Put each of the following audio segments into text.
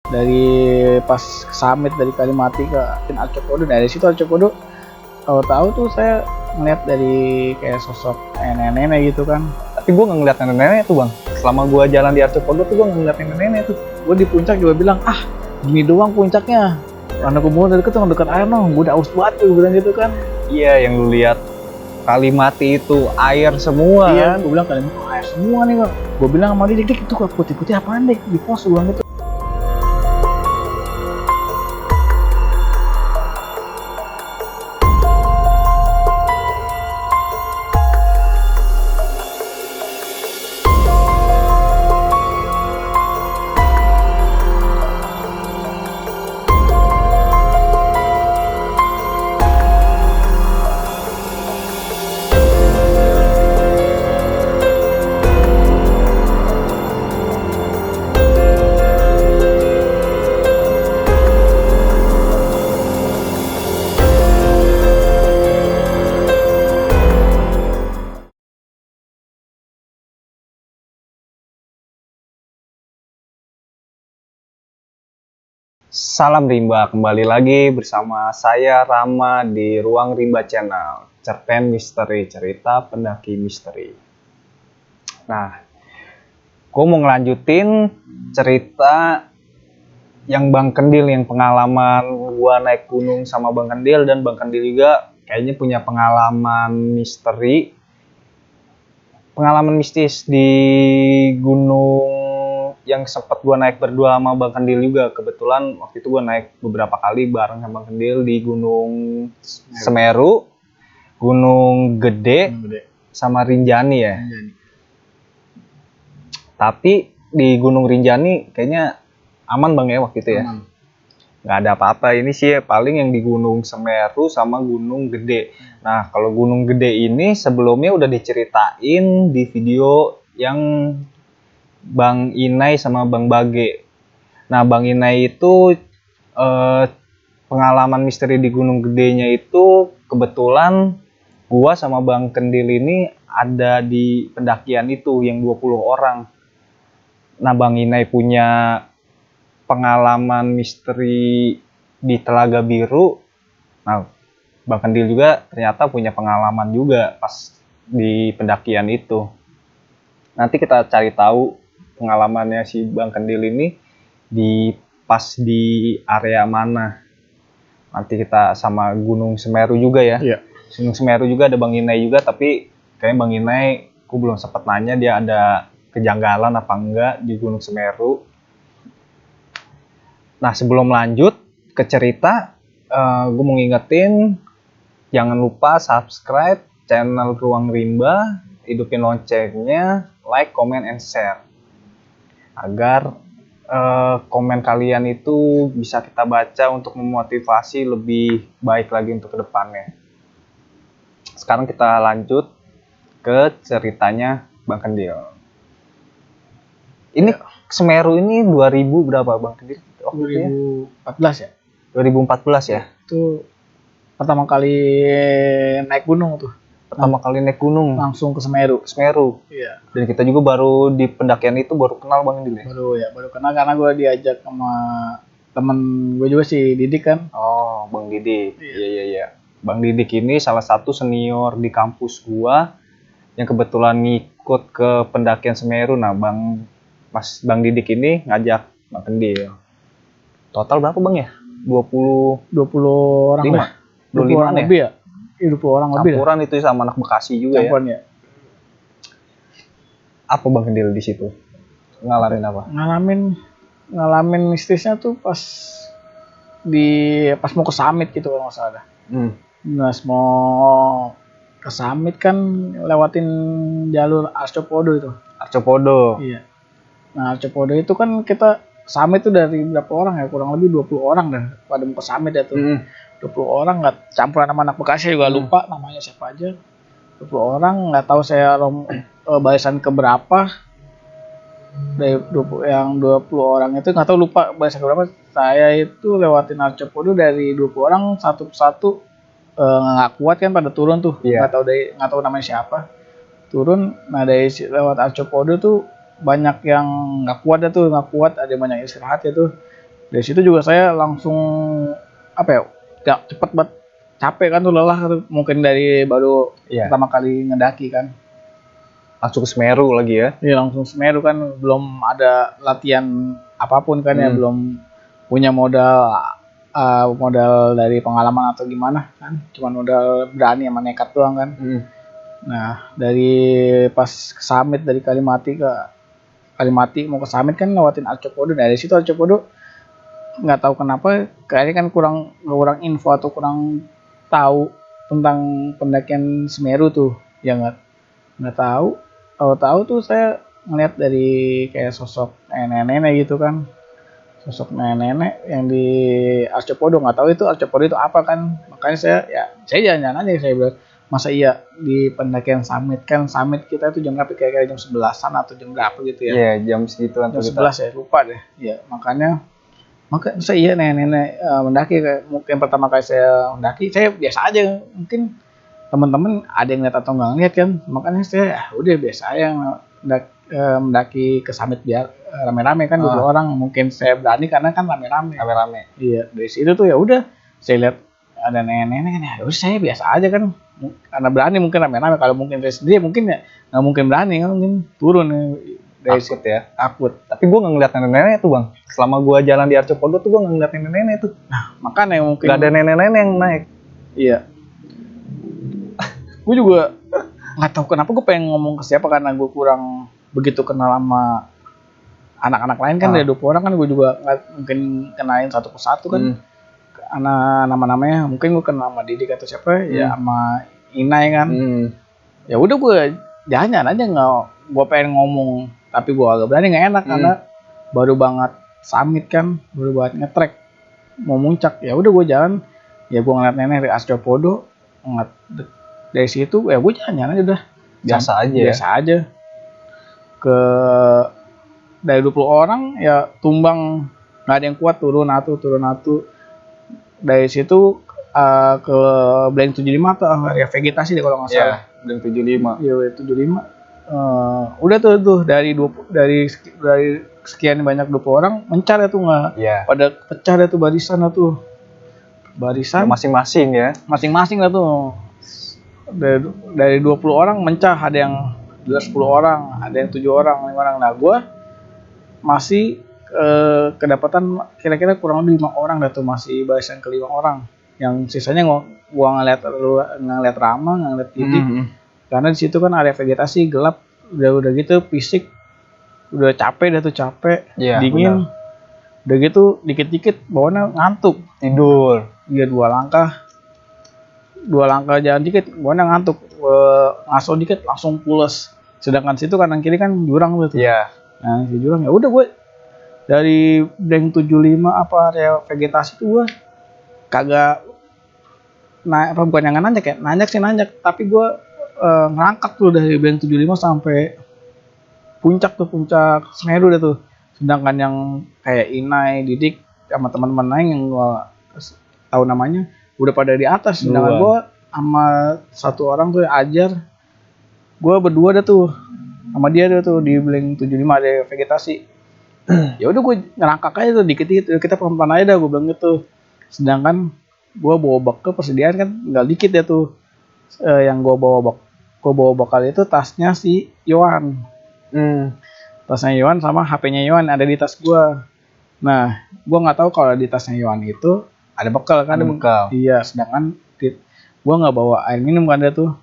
dari pas ke summit dari Kalimati ke Arcopodo. Dari situ Arcopodo tahu-tahu tuh saya ngeliat dari kayak sosok nenek-nenek gitu kan. Tapi gue nggak ngeliat nenek-nenek tuh bang. Selama gue jalan di Arcopodo tuh gue nggak ngeliat nenek-nenek tuh. Gue di puncak juga bilang, gini doang puncaknya. Karena gue dari deket dekat air gue udah aus banget gue bilang gitu kan. Iya, yang lu lihat Kalimati itu air semua. Iya, gue bilang Kalimati air semua nih kok. Gue bilang sama dia, dik itu kok putih-putih apaan dik di pos gue bilang gitu. Salam Rimba, kembali lagi bersama saya Rama di Ruang Rimba Channel, cerpen misteri, cerita pendaki misteri. Nah, gue mau ngelanjutin cerita yang Bang Kendil, yang pengalaman gue naik gunung sama Bang Kendil, dan Bang Kendil juga kayaknya punya pengalaman misteri, pengalaman mistis di gunung yang sempat gue naik berdua sama Bang Kendil juga. Kebetulan waktu itu gue naik beberapa kali bareng sama Bang Kendil di Gunung Semeru, Gunung Gede, sama Rinjani ya. Tapi di Gunung Rinjani kayaknya aman bang ya waktu itu ya. Nggak ada apa-apa. Ini sih paling yang di Gunung Semeru sama Gunung Gede. Nah kalau Gunung Gede ini sebelumnya udah diceritain di video yang Bang Inai sama Bang Bage. Nah Bang Inai itu pengalaman misteri di Gunung Gedenya itu kebetulan gua sama Bang Kendil ini ada di pendakian itu yang 20 orang. Nah Bang Inai punya pengalaman misteri di Telaga Biru. Nah Bang Kendil juga ternyata punya pengalaman juga pas di pendakian itu. Nanti kita cari tahu pengalamannya si Bang Kendil ini pas di area mana. Nanti kita sama Gunung Semeru juga ya. Iya. Gunung Semeru juga ada Bang Inai juga, tapi kayaknya Bang Inai aku belum sempat nanya dia ada kejanggalan apa enggak di Gunung Semeru. Nah sebelum lanjut ke cerita, gue mau ngingetin jangan lupa subscribe channel Ruang Rimba, hidupin loncengnya, like, comment, and share agar komen kalian itu bisa kita baca untuk memotivasi lebih baik lagi untuk kedepannya. Sekarang kita lanjut ke ceritanya Bang Kendil. Ini Semeru ini 2000 berapa Bang Kendil? 2014 ya? 2014 ya? Itu pertama kali naik gunung tuh. Kali naik gunung langsung ke Semeru. Iya. Dan kita juga baru di pendakian itu baru kenal Bang Kendil. Baru kenal karena gue diajak sama temen gue juga si Didik kan. Oh, Bang Didik. Iya. Bang Didik ini salah satu senior di kampus gua yang kebetulan ngikut ke pendakian Semeru. Nah, Bang Didik ini ngajak Bang Kendil. Total berapa Bang ya? 20 orang 25 orang lebih ya? 20 orang lebih. Campuran itu sama anak Bekasi juga ya. Apa Bang Kendil di situ? Ngalamin apa? Ngalamin mistisnya tuh pas mau ke summit gitu kalau nggak salah. Pas mau ke summit kan lewatin jalur Arcopodo itu. Arcopodo. Iya. Nah Arcopodo itu kan kita summit tuh dari berapa orang ya? Kurang lebih 20 orang dah pada mau ke summit ya tuh. 20 orang nggak campuran sama anak Bekasi juga lupa namanya siapa aja. 20 orang nggak tahu saya barisan keberapa. Dari 20 orang itu nggak tahu lupa barisan keberapa. Saya itu lewatin Arcopodo dari 20 orang satu persatu nggak kuat kan pada turun tuh. Nggak tahu namanya siapa. Turun, nah dari lewat Arcopodo tuh banyak yang nggak kuat, ada banyak istirahat ya tuh. Dari situ juga saya langsung apa ya, gak cepet banget, capek kan tuh, lelah tuh, mungkin dari baru pertama kali ngedaki kan. Langsung ke Semeru lagi ya? Iya, langsung Semeru kan, belum ada latihan apapun kan ya, belum punya modal dari pengalaman atau gimana kan, cuma modal berani sama nekat doang kan. Nah, dari pas ke summit, dari Kalimati mau ke summit kan lewatin Arcopodo. Dari situ Arcopodo nggak tahu kenapa kayaknya kan kurang info atau kurang tahu tentang pendakian Semeru tuh, ya nggak tahu. Tahu tuh saya ngeliat dari kayak sosok nenek-nenek gitu kan, sosok nenek-nenek yang di Arcopodo. Nggak tahu itu Arcopodo itu apa kan, makanya saya jalan-jalan aja. Saya bilang, masa iya di pendakian summit kan, summit kita itu jam berapa, kayak jam 11-an atau jam berapa gitu ya. Iya, jam segituan jam 11 ya, lupa deh ya. Maka saya nenek-nenek mendaki. Mungkin pertama kali saya mendaki, saya biasa aja, mungkin teman-teman ada yang lihat atau nggak ngeliat kan, makanya saya udah biasa aja mendaki ke summit biar rame-rame kan, 20 orang. Mungkin saya berani karena kan rame-rame. Iya, dari situ tuh ya udah saya lihat ada nenek-nenek kan, ya udah saya biasa aja kan, karena berani, mungkin rame-rame. Kalau mungkin saya sendiri mungkin ya nggak mungkin berani kan, mungkin turun dari takut ya. Takut. Tapi gue nggak ngeliat nenek-nenek tuh bang, selama gue jalan di Arcopodo tuh gue nggak ngeliat nenek-nenek tuh. Nah, makanya mungkin nggak ada nenek-nenek yang naik. Iya. Gue juga nggak tahu kenapa gue pengen ngomong ke siapa, karena gue kurang begitu kenal sama anak-anak lain kan. Dari 20 orang kan, gue juga nggak mungkin kenalin satu persatu kan. Anak nama-namanya mungkin gue kenal sama Didik atau siapa ya, sama Inai kan. Ya udah gue jalan aja, nggak gue pengen ngomong tapi gue agak berani, nggak enak karena baru banget summit kan, baru banget ngetrek mau muncak. Ya udah gue jalan, ya gue ngeliat nenek dari Arcopodo, ngeliat dari situ ya gue jalan aja udah biasa aja. Ke dari 20 orang ya tumbang, nggak ada yang kuat, turun atu. Dari situ ke Blank 75 atau area vegetasi deh kalau nggak salah. Blank 75. Iya, 75. Udah tuh dari sekian banyak 20 orang mencar ya tuh, nggak pada pecah ya tuh barisan masing-masing ya. Masing-masing lah tuh. Dari 20 orang mencah, ada yang 10 orang, ada yang 7 orang, 5 orang. Nah, gue masih kedapatan kira-kira kurang lebih 5 orang dah tuh, masih barisan ke 5 orang. Yang sisanya gua ngeliat Rama, ngeliat Didik. Karena di situ kan area vegetasi gelap, udah gitu fisik udah capek, dingin. Benar. Udah gitu dikit-dikit bawaannya ngantuk, tidur. Iya, 2 langkah jalan dikit bawaannya ngantuk, ngaso dikit langsung pules. Sedangkan situ kanan kiri kan jurang tuh. Iya. Nah, si jurang ya udah gue dari Blank 75 apa area vegetasi tuh gue kagak bukan yang nanjak, tapi gue ngerangkak tuh dari Blank 75 sampai puncak Semeru deh tuh. Sedangkan yang kayak Inai, Didik sama teman-teman lain yang gue tahu namanya udah pada di atas. Sedangkan gue sama satu orang tuh Ajar, gue berdua dah tuh sama dia tuh di Blank 75 ada vegetasi. Ya udah gue ngerangkak aja tuh dikit-dikit, kita pelan-pelan aja dah, gue bilang gitu. Sedangkan gue bawa bekal persediaan kan tinggal dikit ya tuh. Yang gue bawa bekal itu tasnya si Yohan. Tasnya Yohan sama HP-nya Yohan ada di tas gue. Nah, gue nggak tahu kalau di tasnya Yohan itu ada bekal kan. Ada bekal. Iya, sedangkan gue nggak bawa air minum kan dia tuh.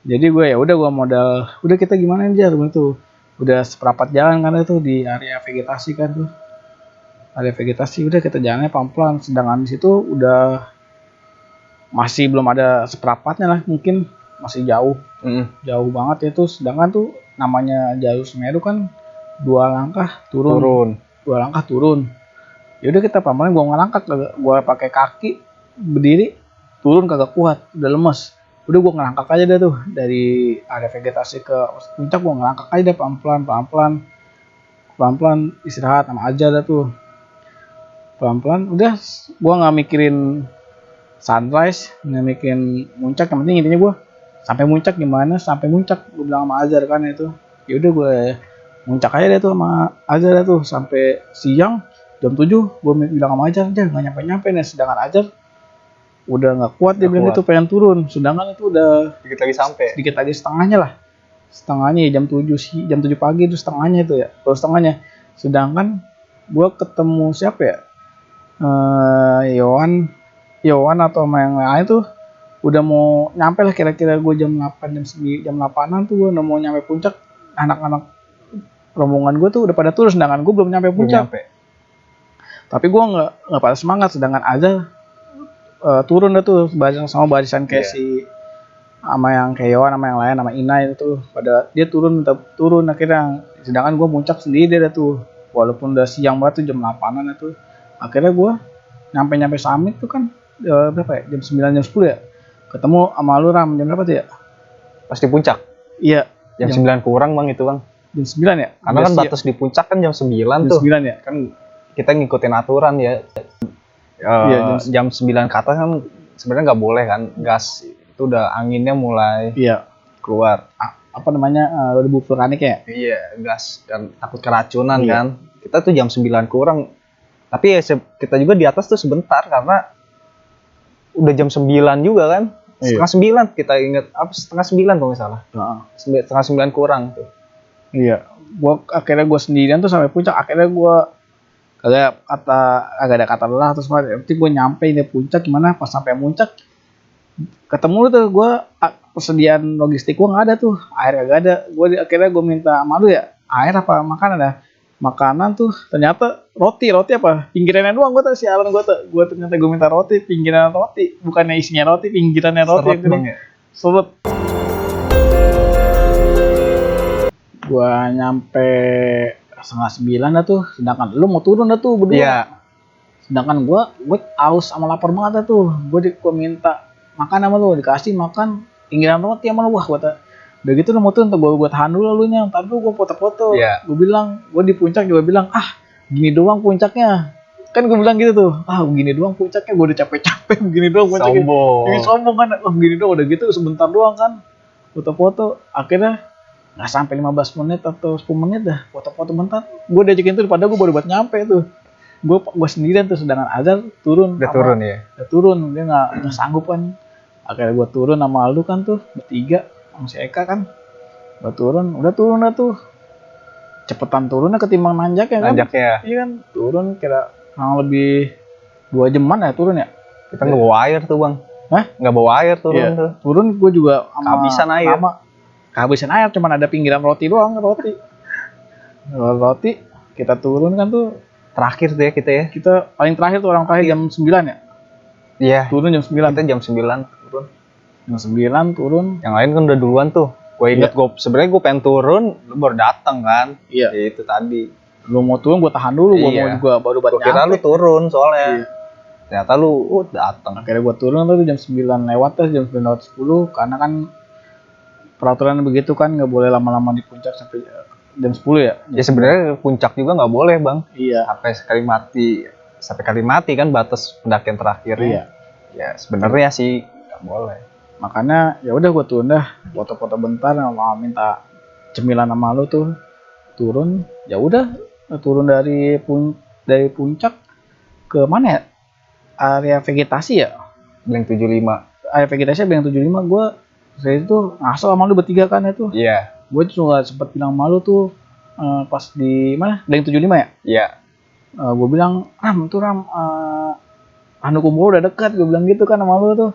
Jadi gue ya udah gue modal, udah kita gimana aja tuh. Udah seperempat jalan kan itu di area vegetasi kan tuh. Area vegetasi udah kita jalannya pelan-pelan. Sedangkan di situ udah masih belum ada seperempatnya lah, mungkin masih jauh. Jauh banget itu. Sedangkan tuh namanya jalur Semeru kan 2 langkah turun. 2 langkah turun. Ya udah kita pelan-pelan, gue ngelangkak, gue pakai kaki berdiri, turun kagak kuat, udah lemes. Udah gue ngelangkak aja dah tuh dari area vegetasi ke puncak, gue ngelangkak aja dah pelan-pelan istirahat sama aja dah tuh. Pelan-pelan udah, gue nggak mikirin sunrise, nggak mikirin muncak, yang penting intinya gue sampai muncak gimana, gue bilang sama Azhar kan itu. Ya udah gue muncak aja deh tuh sama Azhar dah tuh sampai siang. Jam 7 gue bilang sama Ajar nggak nyampe nih, sedangkan Ajar udah nggak kuat dia bilang gitu, pengen turun, sedangkan itu udah dikit lagi setengahnya lah, setengahnya ya, jam 7 pagi itu setengahnya itu ya, baru setengahnya. Sedangkan gue ketemu siapa ya, Yohan atau sama yang lain tuh udah mau nyampe lah, kira-kira gue jam 8 jam 8an tuh gue udah mau nyampe puncak. Anak-anak rombongan gue tuh udah pada turun, sedangkan gue belum nyampe puncak. Tapi gue nggak pada semangat, sedangkan aja turun dah tuh barisan kayak si sama yang kayak Yohan sama yang lain sama Ina itu pada dia turun akhirnya, sedangkan gue muncak sendiri dah tuh, walaupun udah siang banget tuh jam 8an itu. Akhirnya gue nyampe summit tuh kan berapa ya, jam 9 jam 10 ya, ketemu sama lu Ram jam berapa tuh ya, pas di puncak. Iya, jam 9 kurang bang itu bang, jam 9 ya, karena kan batas di puncak kan jam 9 tuh, 9 ya kan kita ngikutin aturan ya. Jam 9 ke atas kan sebenarnya nggak boleh kan, gas itu udah anginnya mulai keluar, apa namanya, debu vulkanik ya. Iya, gas kan takut keracunan kan. Kita tuh jam 9 kurang, tapi ya kita juga di atas tuh sebentar karena udah jam 9 juga kan. Setengah 9 kita inget, setengah 9 kalau nggak salah. Setengah 9 kurang tuh. Iya, akhirnya gue sendirian tuh sampai puncak. Akhirnya gue agak ada kata lelah terus berarti gue nyampe di puncak. Gimana pas sampai puncak ketemu tuh gue, persediaan logistik gue nggak ada tuh, air nggak ada. Akhirnya gue minta malu ya, air apa makanan tuh, ternyata roti apa pinggirannya doang. Gue tuh sialan, gue ternyata gue minta roti, pinggiran roti, bukannya isinya roti, pinggirannya roti. Seret. Gue nyampe setengah 9 dah tuh, sedangkan lu mau turun dah tuh berdua. Iya. Sedangkan gue aus sama lapar banget dah tuh. Gue minta makan sama lu, dikasih makan pinggiran roti sama lu. Wah, udah gitu lu mau turun, gue tahan dulu lunya, ntar dulu gue foto-foto. Gue bilang, gue di puncak juga bilang, gini doang puncaknya. Kan gue bilang gitu tuh, begini doang puncaknya, gue udah capek-capek begini doang puncaknya. Sombong kan, begini doang, udah gitu sebentar doang kan. Foto-foto, akhirnya nggak sampai 15 menit atau 10 menit dah, foto-foto bentar. Gue diajakin tuh, padahal gue baru buat nyampe tuh. Gue sendirian tuh, sedangkan Azhar turun. Udah turun, dia nggak sanggup kan. Akhirnya gue turun sama lu kan tuh, bertiga, sama si Eka kan. Udah turun dah tuh. Cepetan turunnya ketimbang nanjaknya kan. Iya kan, turun kira kurang lebih 2 jaman ya turun ya. Kita nggak bawa air tuh bang. Nggak bawa air turun tuh. Turun gue juga kehabisan air. Kehabisan air, cuman ada pinggiran roti doang, roti. Kita turun kan tuh. Terakhir tuh ya kita ya. Kita paling terakhir tuh, orang terakhir jam 9 ya. Iya. Turun jam 9. Kita jam 9 turun. Jam 9 turun. Yang lain kan udah duluan tuh. Gue inget sebenarnya gue pengen turun, lu baru datang kan. Iya. Ya, itu tadi. Lu mau turun, gue tahan dulu. Gue mau juga baru buat nyampe. Gue kira lu turun soalnya. Ternyata lu datang. Akhirnya gue turun tuh jam 9 lewat tuh, jam 9:10, karena kan peraturan begitu kan, nggak boleh lama-lama di puncak sampai jam 10 ya. Ya sebenarnya puncak juga nggak boleh bang. Iya. Sampai Kalimati kan batas pendakian terakhir. Iya. Ya sebenarnya sih nggak boleh. Makanya ya udah gue turun dah, foto-foto bentar, minta cemilan sama lu tuh. Turun, ya udah turun dari puncak ke mana ya? Area vegetasi ya? Blank 75. Area vegetasi Blank 75, gue saya itu ngasal sama lu bertiga kan itu. Iya. Gue juga sempat bilang malu tuh pas di mana? Blank 75 ya? Iya. Gue bilang, Ram, Ranu Kumbolo udah dekat, gue bilang gitu kan sama lu tuh.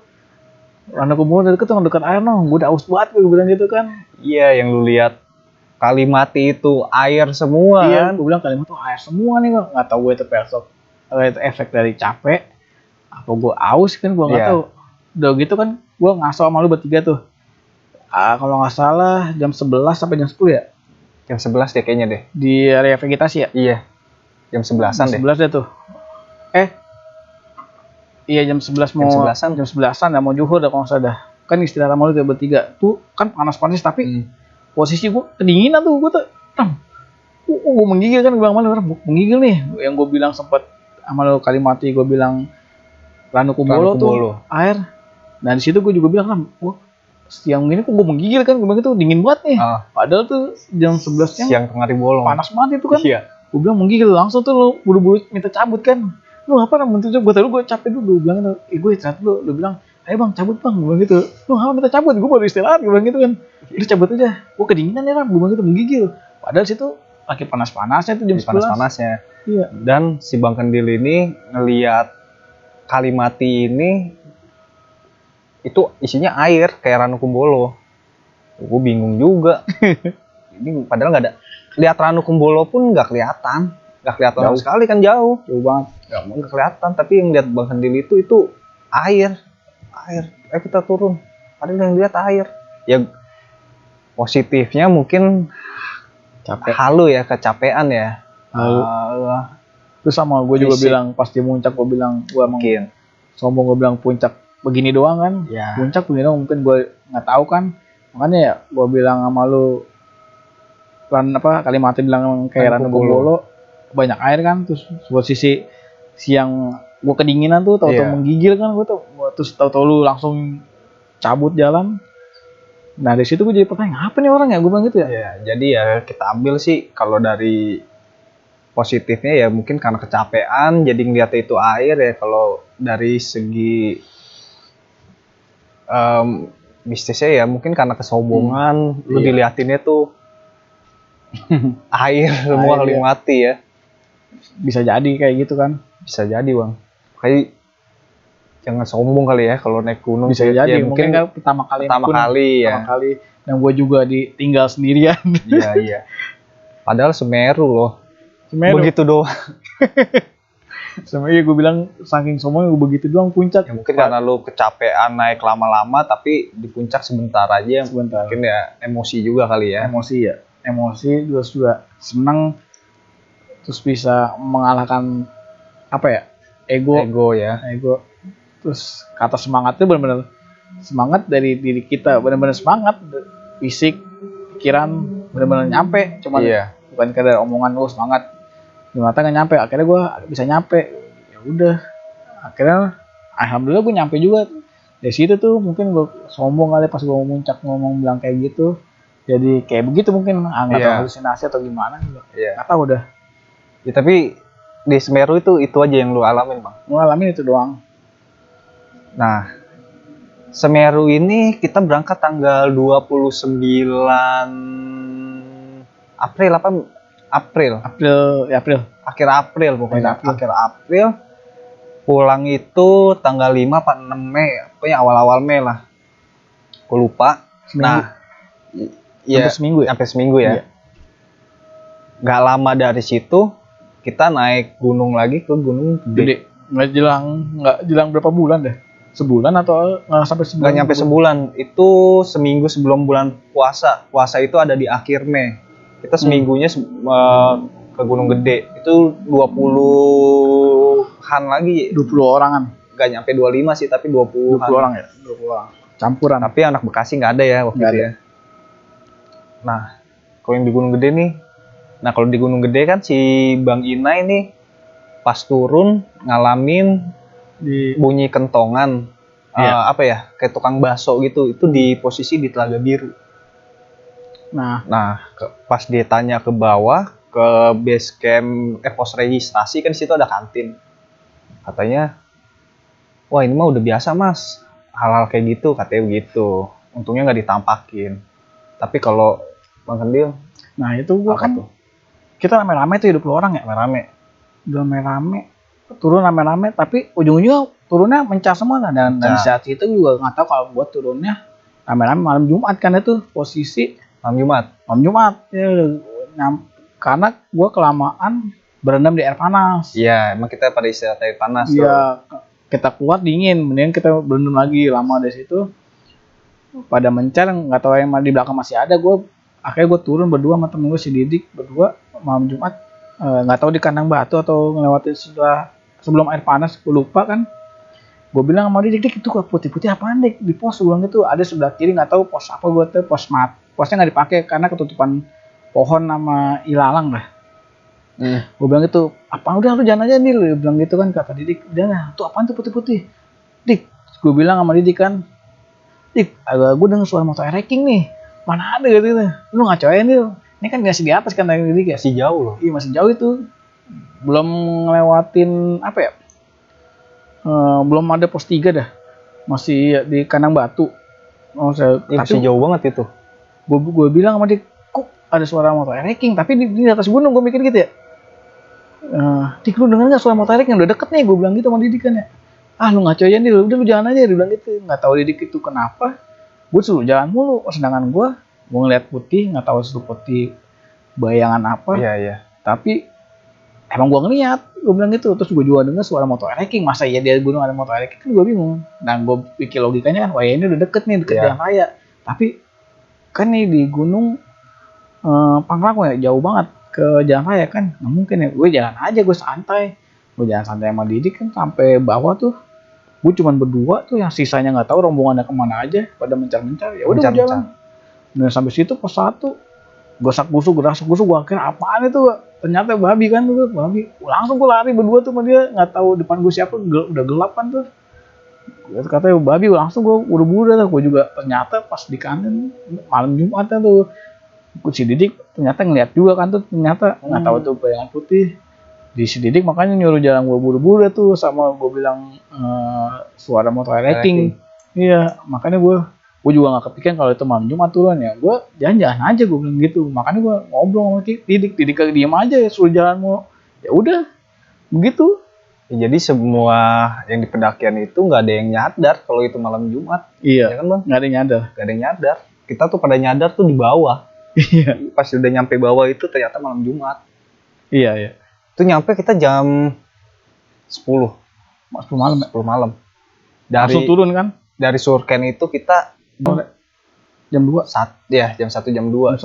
Ranu Kumbolo udah deket tuh, dekat air noh, gue udah aus banget, gue bilang gitu kan. Iya, yang lu lihat Kalimati itu air semua. Iya, gue bilang Kalimati itu air semua nih, nggak tahu gue itu efek dari capek, apa gue aus kan, gue nggak tahu. Udah gitu kan, gue ngasal sama lu bertiga tuh. Kalau nggak salah jam 11 sampai jam 10 ya? Jam 11 deh kayaknya deh. Di area vegetasi ya? Iya. Jam 11-an deh. Jam 11 deh tuh. Iya jam 11 mau. Jam 11-an mau juhur dah kalau nggak salah dah. Kan istirahat sama lu tuh bertiga. Tuh kan panas-panas tapi posisi gue kedinginan tuh. Gue tuh gue menggigil kan, gue bilang malu menggigil nih. Yang gue bilang sempat sama lu Kalimati, gue bilang Ranu Kumbolo tuh air. Nah di situ gue juga bilang siang ini kok gue menggigil kan, gue bilang itu dingin banget nih. Padahal tuh jam 11 siang tengah bolong. Panas banget itu kan. Iya. Gue bilang menggigil, langsung tuh lu buru-buru minta cabut kan. Lu apa namanya gue tahu gue capek dulu, gue bilang gitu. Gue istirahat dulu, lu bilang ayo bang cabut bang, gue bilang gitu. Lu apa minta cabut, gue baru istirahat, gue bilang gitu kan. Udah cabut aja, gue kedinginan ya Ram, gue bilang gitu, menggigil. Padahal situ lagi panas-panasnya tuh jam 11. Panas-panasnya. Iya. Dan si Bang Kendil ini ngelihat Kalimati ini itu isinya air kayak Ranu Kumbolo. Gue bingung juga. Ini padahal nggak ada. Lihat Ranu Kumbolo pun nggak kelihatan sama sekali kan, jauh banget. Nggak kelihatan. Tapi yang lihat Bang Kendil itu air. Kita turun. Ada yang lihat air. Ya positifnya mungkin capek. Halu ya, kecapean ya. Terus sama gue juga bilang pas di puncak, gue bilang gue emang sombong, gue bilang puncak begini doang kan. Ya. Puncak begini doang, mungkin gue nggak tahu kan. Makanya ya gue bilang sama lu Kalimati bilang kayak Ranu Kumbolo banyak air kan. Terus buat sisi siang gue kedinginan tuh, tahu-tahu menggigil kan gue tuh. Terus tahu-tahu lu langsung cabut jalan. Nah dari situ gue jadi pertanyaan, apa nih orang ya, gue bilang gitu ya. Ya jadi ya kita ambil sih kalau dari positifnya ya mungkin karena kecapean jadi ngeliatnya itu air ya. Kalau dari segi mistisnya ya mungkin karena kesombongan, lu diliatinnya tuh air semua Kalimati ya. Bisa jadi kayak gitu kan. Bisa jadi bang. Kayak jangan sombong kali ya kalau naik gunung. Bisa jadi ya, mungkin kan pertama kali ya. Dan gue juga ditinggal sendirian. Iya. Padahal Semeru loh. Begitu doang. Sama gue bilang saking sombongnya gue begitu doang puncak. Ya, mungkin karena lu kecapean naik lama-lama tapi di puncak sebentar aja. Mungkin ya emosi juga kali ya. Emosi terus juga senang, terus bisa mengalahkan ego. Terus kata semangat itu benar-benar semangat dari diri kita, benar-benar semangat, fisik, pikiran benar-benar nyampe, cuman bukan kadar omongan semangat di mata nggak nyampe. Akhirnya gue bisa nyampe, ya udah akhirnya alhamdulillah gue nyampe juga. Dari situ tuh mungkin gue sombong kali pas gue muncak ngomong bilang kayak gitu, jadi kayak begitu mungkin nggak tahu halusinasi atau gimana, nggak tahu dah. Ya, tapi di Semeru itu aja yang lu alamin bang? Gue alamin itu doang. Nah, Semeru ini kita berangkat tanggal 29 April. Akhir April pokoknya. Akhir April. Pulang itu tanggal 5 apa 6 Mei, pokoknya awal-awal Mei lah. Gue lupa. Nah, sampai seminggu ya. Iya. Gak lama dari situ kita naik gunung lagi ke Gunung Gede. Nggak jelang berapa bulan deh? Sebulan atau nggak sampai sebulan? Nggak nyampe sebulan. Itu seminggu sebelum bulan puasa. Puasa itu ada di akhir Mei. Kita seminggunya ke Gunung Gede. Itu 20-an lagi. 20 orangan. Nggak nyampe 25 sih, tapi 20 orang ya. 20 orang. Campuran. Tapi anak Bekasi nggak ada ya waktu itu ya. Nah, kalau yang di Gunung Gede nih. Nah, kalau di Gunung Gede kan si Bang Ina ini pas turun ngalamin bunyi kentongan, kayak tukang bakso gitu. Itu di posisi di Telaga Biru. Nah, pas dia tanya ke bawah ke base camp pos registrasi kan, di situ ada kantin. Katanya, wah ini mah udah biasa mas, hal-hal kayak gitu, katanya begitu. Untungnya nggak ditampakin. Tapi kalau Bang Kendil, nah itu gua kan tuh? Kita rame-rame tuh 20 orang ya, rame-rame. Turun rame-rame, tapi ujung-ujungnya turunnya mencah semua. Dan saat itu juga nggak tahu kalau buat turunnya rame-rame malam Jumat kan, itu posisi malam Jumat ya, karena gue kelamaan berendam di air panas. Iya, emang kita pada istirahat air panas. Iya, kita keluar dingin, mendingan kita berendam lagi lama dari situ. Pada mencar, nggak tahu yang di belakang masih ada. Akhirnya gue turun berdua sama temen gue si Didik, berdua malam Jumat, nggak tahu di kandang batu atau ngelewatin sebelum air panas, gue lupa kan. Gue bilang sama dia, Dik, itu kok putih-putih apaan Dik? Di pos gue bilang gitu, ada sebelah kiri, nggak tahu pos apa, gue tuh posnya nggak dipakai karena ketutupan pohon sama ilalang lah. Gue bilang gitu, apa udah lu jangan aja nih, lu bilang gitu kan, kata Didik, udah lah, tuh apaan tuh putih-putih? Dik, gue bilang sama Didik kan, Dik, gue denger suara motor racing nih, mana ada gitu, lu ngacoin nih, Ini kan masih di atas kan dari Didik ya. Masih jauh loh. Iya masih jauh itu. Belum ngelewatin apa ya? Belum ada pos 3 dah. Masih di kandang batu. Masih jauh banget itu. Gue bilang sama dia, kok ada suara motor ereking, tapi di atas gunung. Gue mikir gitu ya. Dik, lu denger gak suara motor ereking? Udah deket nih, gue bilang gitu sama Didik kan ya. Lu ngaco aja nih, udah lu jalan aja, dia bilang gitu. Gak tahu Didik itu kenapa. Gue suruh jalan mulu, sedangkan gue ngeliat putih, gak tahu itu putih bayangan apa. Iya. Tapi emang gue ngeliat, gue bilang gitu. Terus gue juga denger suara motor ereking. Masa iya di gunung ada motor ereking? Kan gue bingung. Dan gue pikir logikanya kan, wah ini udah deket nih, deket jalan raya. Tapi kan nih di gunung Pangrango ya, jauh banget ke jalan raya kan. Nggak mungkin ya, gue jalan aja, gue santai. Gue jalan santai sama Didik kan sampai bawah tuh. Gue cuman berdua tuh, yang sisanya nggak tahu rombongannya kemana aja, pada mencar-mencar. Ya udah gue jalan. Dan sampai situ pos 1, gosak gusuk, gue kira apaan itu? Ternyata babi kan tuh, babi. Langsung gue lari berdua tuh sama dia, nggak tahu depan gue siapa, udah gelap kan tuh. Katanya babi, langsung gue buru-buru tuh. Gue juga ternyata pas di kantin malam Jumat tuh, si Didik ternyata ngeliat juga kan tuh, ternyata nggak tahu tuh bayangan putih. Di si Didik makanya nyuruh jalan gue buru-buru tuh, sama gue bilang suara motor ereking. Iya, makanya gue juga nggak kepikiran kalau itu malam Jumat turun ya. Gue jalan-jalan aja, gue bilang gitu. Makanya gue ngobrol sama Didik diem aja ya, suruh jalan mau. Ya udah, begitu. Ya, jadi semua yang di pendakian itu nggak ada yang nyadar kalau itu malam Jumat. Iya, ya kan bang? Nggak ada yang nyadar. Kita tuh pada nyadar tuh di bawah. Iya. Pas udah nyampe bawah itu ternyata malam Jumat. Iya. Itu nyampe kita jam 10 malam. 10 malam. Langsung turun kan? Dari Surken itu kita jam 2. Jam 1 jam 2.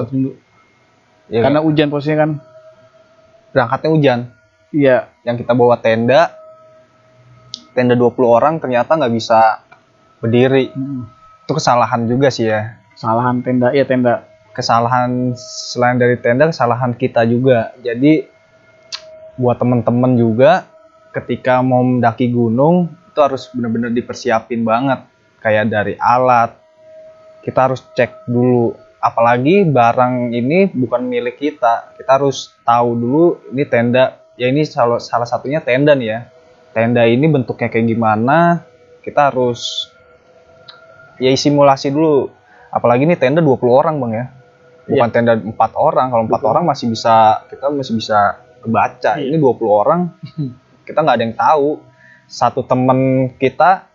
Ya, karena kan? Hujan posisinya kan. Berangkatnya hujan. Iya. Yang kita bawa tenda 20 orang ternyata nggak bisa berdiri. Itu kesalahan juga sih ya. Kesalahan tenda, iya tenda. Kesalahan selain dari tenda, kesalahan kita juga. Jadi buat temen-temen juga ketika mau mendaki gunung itu harus benar-benar dipersiapin banget. Kayak dari alat, kita harus cek dulu. Apalagi barang ini bukan milik kita. Kita harus tahu dulu ini tenda. Ya ini salah satunya tenda nih ya. Tenda ini bentuknya kayak gimana. Kita harus ya simulasi dulu. Apalagi ini tenda 20 orang bang ya. Bukan tenda 4 orang. Kalau 4 orang kita masih bisa kebaca. Ini 20 orang. Kita nggak ada yang tahu. Satu temen kita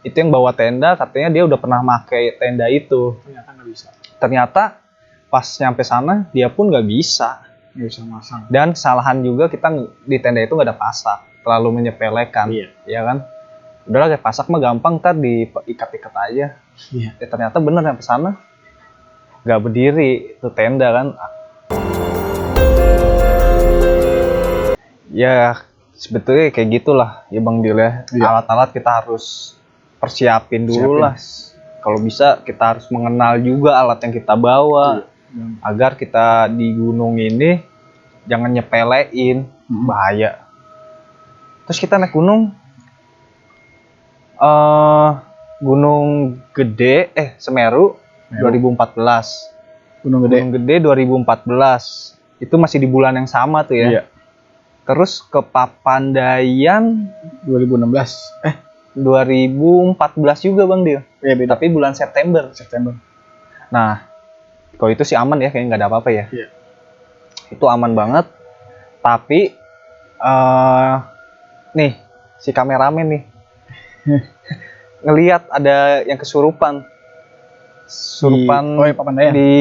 itu yang bawa tenda, katanya dia udah pernah pakai tenda itu. Ternyata nggak bisa. Ternyata pas nyampe sana dia pun nggak bisa masang. Dan kesalahan juga kita di tenda itu nggak ada pasak, terlalu menyepelekan. Ya kan, udahlah kayak pasak mah gampang, ntar diikat-ikat aja. Ternyata bener yang kesana nggak berdiri itu tenda kan. Ya sebetulnya kayak gitulah ya Bang Dil ya. Alat-alat kita harus persiapin dulu lah. Kalau bisa kita harus mengenal juga alat yang kita bawa. Agar kita di gunung ini jangan nyepelein, bahaya. Terus kita naik gunung Gunung Gede Semeru 2014. Gunung Gede 2014. Itu masih di bulan yang sama tuh ya. Terus ke Papandayan 2016. 2014 juga Bang Dil. Tapi bulan September. Nah, kalau itu sih aman ya, kayaknya nggak ada apa-apa ya. Itu aman banget. Tapi nih si kameramen nih ngelihat ada yang kesurupan. Di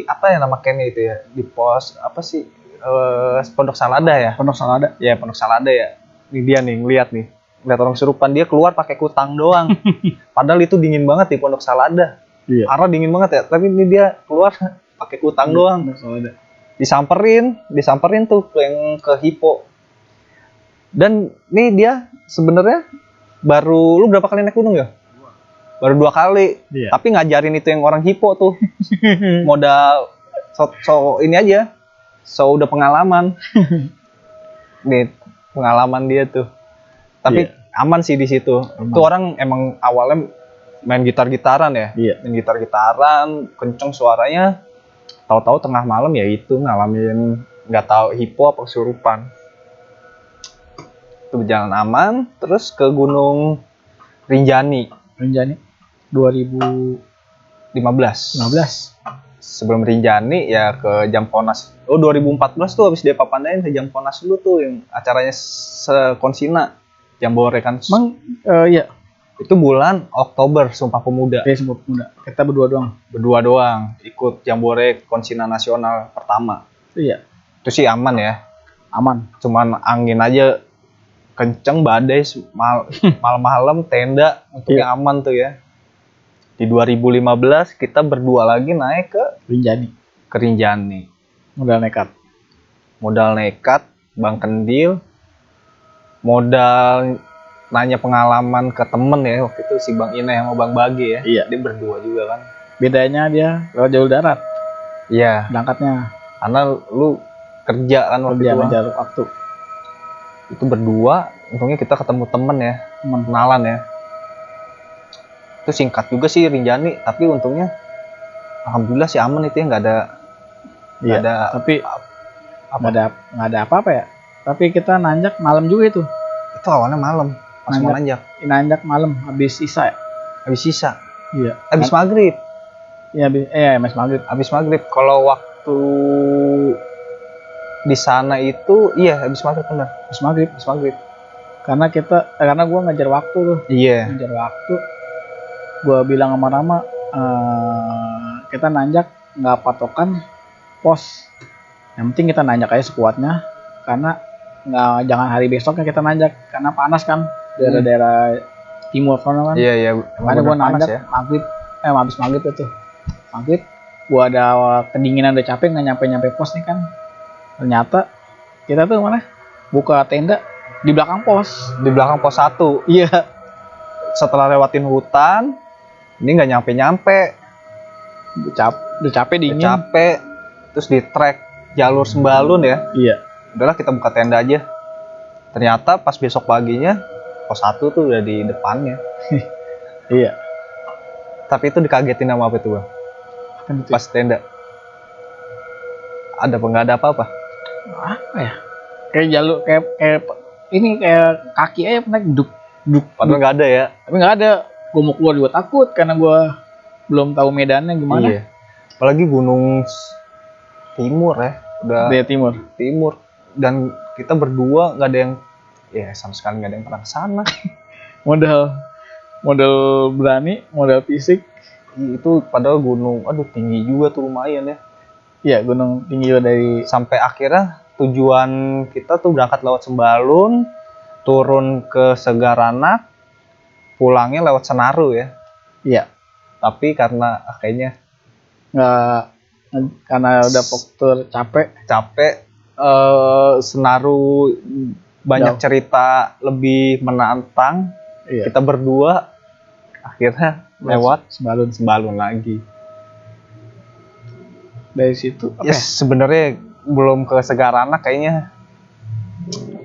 apa ya nama campnya itu ya? Di pos apa sih? Pondok Salada ya. Pondok Salada ya. Ini dia nih ngelihat nih. Ngeliat orang kesurupan, dia keluar pakai kutang doang. Padahal itu dingin banget di Pondok Salada. Arah dingin banget ya, tapi ini dia keluar pakai kutang doang. Disamperin tuh yang ke Hippo. Dan nih dia sebenarnya lu berapa kali naik gunung ya? Baru 2 kali. Tapi ngajarin itu yang orang Hippo tuh. Modal so ini aja. So udah pengalaman. Nih pengalaman dia tuh. Tapi aman sih di situ. Itu orang emang awalnya main gitar-gitaran ya. Main gitar-gitaran, kenceng suaranya. tahu-tahu tengah malam ya itu ngalamin nggak tahu hipo apa kesurupan. Itu berjalan aman, terus ke Gunung Rinjani 2015. Sebelum Rinjani ya ke Jamponas. 2014 tuh habis dia papandain ke Jamponas dulu tuh yang acaranya sekonsina Jambore kan. Iya. Itu bulan Oktober, Sumpah Pemuda. Sumpah Pemuda. Kita berdua doang ikut Jambore Konsina Nasional pertama. Iya. Itu sih aman ya. Aman. Cuman angin aja kenceng, badai, malam-malam tenda untuk yang aman tuh ya. Di 2015 kita berdua lagi naik ke Rinjani. Modal nekat, Bang Kendil. Modal nanya pengalaman ke temen ya, waktu itu si Bang Ina sama Bang Bagi ya. Iya. Dia berdua juga kan. Bedanya dia lewat jalur darat. Iya. Berangkatnya. Karena lu kerja kan waktu itu. Jalur waktu. Itu berdua, untungnya kita ketemu temen ya, kenalan ya. Itu singkat juga sih Rinjani, tapi untungnya alhamdulillah sih aman itu ya, nggak ada. Tapi nggak ada apa-apa ya. Tapi kita nanjak malam juga itu. Itu awalnya malam, pas mau nanjak. Nanjak malam, habis sisa ya. Iya. Habis maghrib. Iya, habis maghrib. Kalau waktu di sana itu, iya habis maghrib benar. Habis maghrib. Karena gue ngejar waktu tuh. Iya. Ngejar waktu. Gue bilang sama Rama, kita nanjak nggak patokan pos. Yang penting kita nanjak aja sekuatnya. Karena jangan hari besoknya kita nanjak, karena panas kan daerah-daerah timur sana kan. Iya. Makanya gue nanjak ya. Habis maghrib itu. Gue ada kedinginan, udah capek, nggak nyampe pos nih kan. Ternyata kita tuh mana buka tenda di belakang pos. Di belakang pos 1. Iya. Setelah lewatin hutan, ini nggak nyampe. Udah capek dingin. Terus di trek jalur Sembalun ya. Iya. Udahlah kita buka tenda aja. Ternyata pas besok paginya pos 1 tuh udah di depannya. Iya. Tapi itu dikagetin sama apa tuh Bang? Pas tenda. Nggak ada apa-apa? Apa ya? Kayak jalur kayak kaki aja pernah duk. Padahal nggak ada ya. Tapi nggak ada. Gue mau keluar juga takut karena gue belum tahu medannya gimana. Iya. Apalagi gunung timur ya. Udah timur. Dan kita berdua nggak ada yang, ya sama sekali nggak ada yang pernah kesana. modal berani, modal fisik. Itu padahal gunung, tinggi juga tuh lumayan ya. Iya, gunung tinggi juga dari. Sampai akhirnya tujuan kita tuh berangkat lewat Sembalun, turun ke Segaranak, pulangnya lewat Senaru ya. Iya. Tapi karena kayaknya karena udah faktor capek. Senaru banyak cerita lebih menantang. Iya. Kita berdua akhirnya lewat Sembalun lagi. Dari situ sebenarnya belum ke Segaranak kayaknya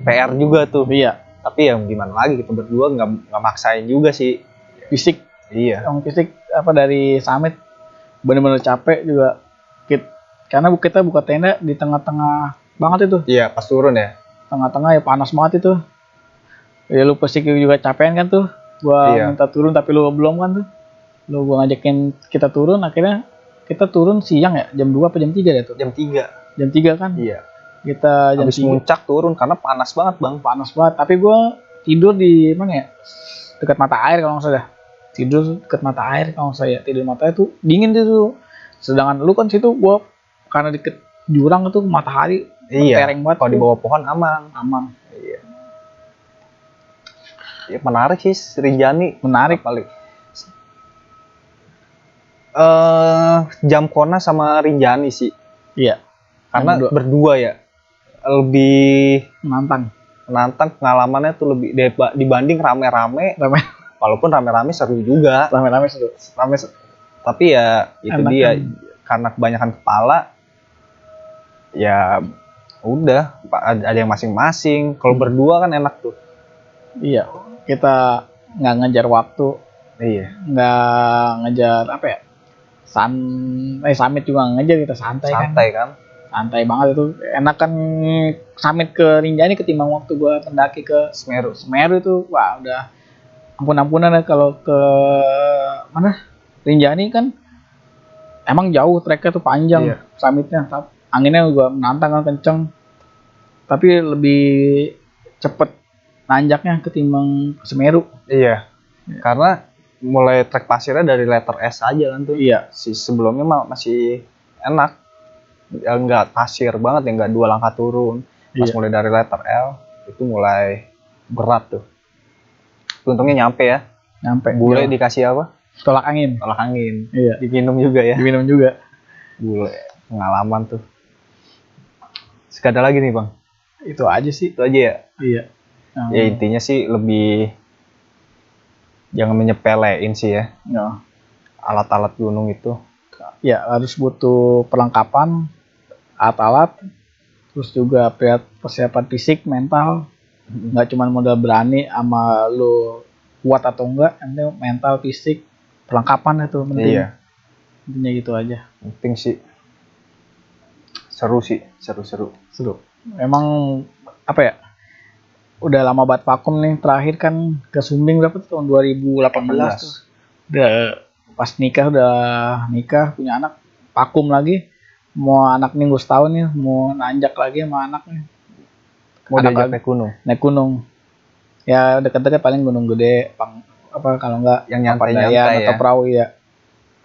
PR juga tuh. Iya. Tapi ya gimana lagi, kita berdua nggak maksain juga sih. Fisik. Iya. Yang fisik dari summit bener-bener capek juga. Karena kita buka tenda di tengah-tengah banget itu. Iya, pas turun ya. Tengah-tengah ya panas banget itu. Ya lu pasti juga capean kan tuh. Gua minta turun tapi lu belum kan tuh. Gua ngajakin kita turun, akhirnya kita turun siang ya, jam 2 apa jam 3 ya tuh? Jam 3. Jam 3 kan? Iya. Kita jam habis 3. Muncak turun karena panas banget Bang. Panas banget, tapi gua tidur di mana ya? Dekat mata air kalau nggak salah. Tidur dekat mata air kalau nggak salah ya. Tidur mata air tuh dingin tuh. Sedangkan lu kan situ gua karena deket jurang itu matahari. Iya. Tereng banget. Kalau di bawah pohon aman. Iya. Ya, menarik sih Rinjani. Menarik paling. Jamkona sama Rinjani sih. Iya. Karena berdua ya lebih menantang pengalamannya tuh lebih dibanding rame-rame. Walaupun rame-rame seru juga. Rame seru. Tapi ya itu dia karena kebanyakan kepala. Ya udah ada yang masing-masing. Kalau berdua kan enak tuh. Iya. Kita nggak ngejar waktu. Iya. Nggak ngejar Summit juga ngejar, kita santai kan. Santai banget itu. Enak kan Summit ke Rinjani ketimbang waktu gua pendaki ke Semeru. Semeru itu wah udah ampun-ampunan ya. Kalau ke mana Rinjani kan emang jauh, treknya tuh panjang. Summitnya anginnya juga menantang kan, kenceng, tapi lebih cepet nanjaknya ketimbang Semeru. Iya. Karena mulai trek pasirnya dari letter S aja kan tuh. Iya. Sebelumnya masih enak, ya nggak pasir banget ya, nggak 2 langkah turun. Pas mulai dari letter L itu mulai berat tuh. Untungnya nyampe ya. Nyampe. Bule dikasih apa? Tolak angin. Iya. Diminum juga ya. Diminum juga. Bule pengalaman tuh. Sekadar lagi nih Bang. Itu aja sih. Itu aja ya. Iya. Ya intinya sih lebih jangan menyepelein sih ya. Alat-alat gunung itu. Ya harus butuh perlengkapan, alat-alat, terus juga persiapan fisik, mental. Nggak cuma modal berani sama lu kuat atau enggak, nanti mental, fisik, perlengkapan itu penting. Iya. Intinya gitu aja. Penting sih. Seru sih, seru. Emang apa ya? Udah lama banget vakum nih. Terakhir kan ke Sumbing berapa tuh, tahun 2018 tuh. Udah pas nikah punya anak, vakum lagi. Mau anak minggu setahun nih, mau nanjak lagi sama anaknya. Mau diajak naik gunung. Ya deket-deket paling Gunung Gede, kalau enggak yang nyantai-nyantai atau perahu ya.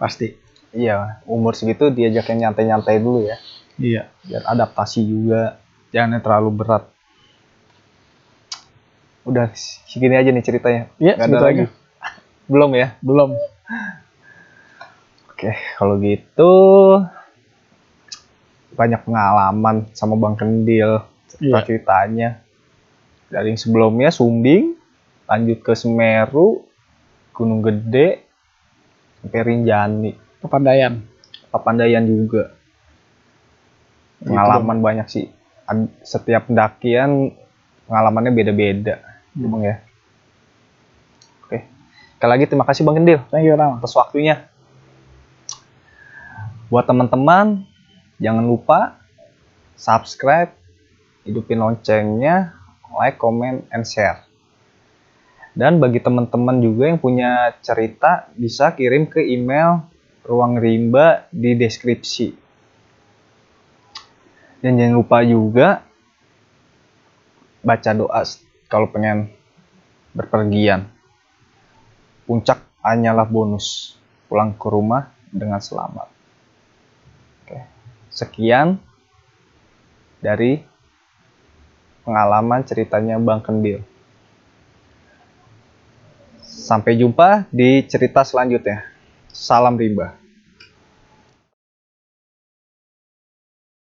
Pasti. Iya, umur segitu diajak yang nyantai-nyantai dulu ya. Iya. Biar adaptasi juga, jangan terlalu berat. Udah segini aja nih ceritanya. Iya, segitu aja. Belum ya? Belum. Oke, kalau gitu banyak pengalaman sama Bang Kendil ceritanya. Dari yang sebelumnya Sumbing, lanjut ke Semeru, Gunung Gede, sampai Rinjani, Papandayan juga. Pengalaman banyak sih. Setiap pendakian pengalamannya beda-beda, Bang ya. Oke. Sekali lagi terima kasih Bang Kendil. Thank you Ram atas waktunya. Buat teman-teman, jangan lupa subscribe, hidupin loncengnya, like, comment, and share. Dan bagi teman-teman juga yang punya cerita, bisa kirim ke email Ruang Rimba di deskripsi. Dan jangan lupa juga baca doa kalau pengen berpergian. Puncak hanyalah bonus, pulang ke rumah dengan selamat. Oke. Sekian dari pengalaman ceritanya Bang Kendil. Sampai jumpa di cerita selanjutnya. Salam rimba.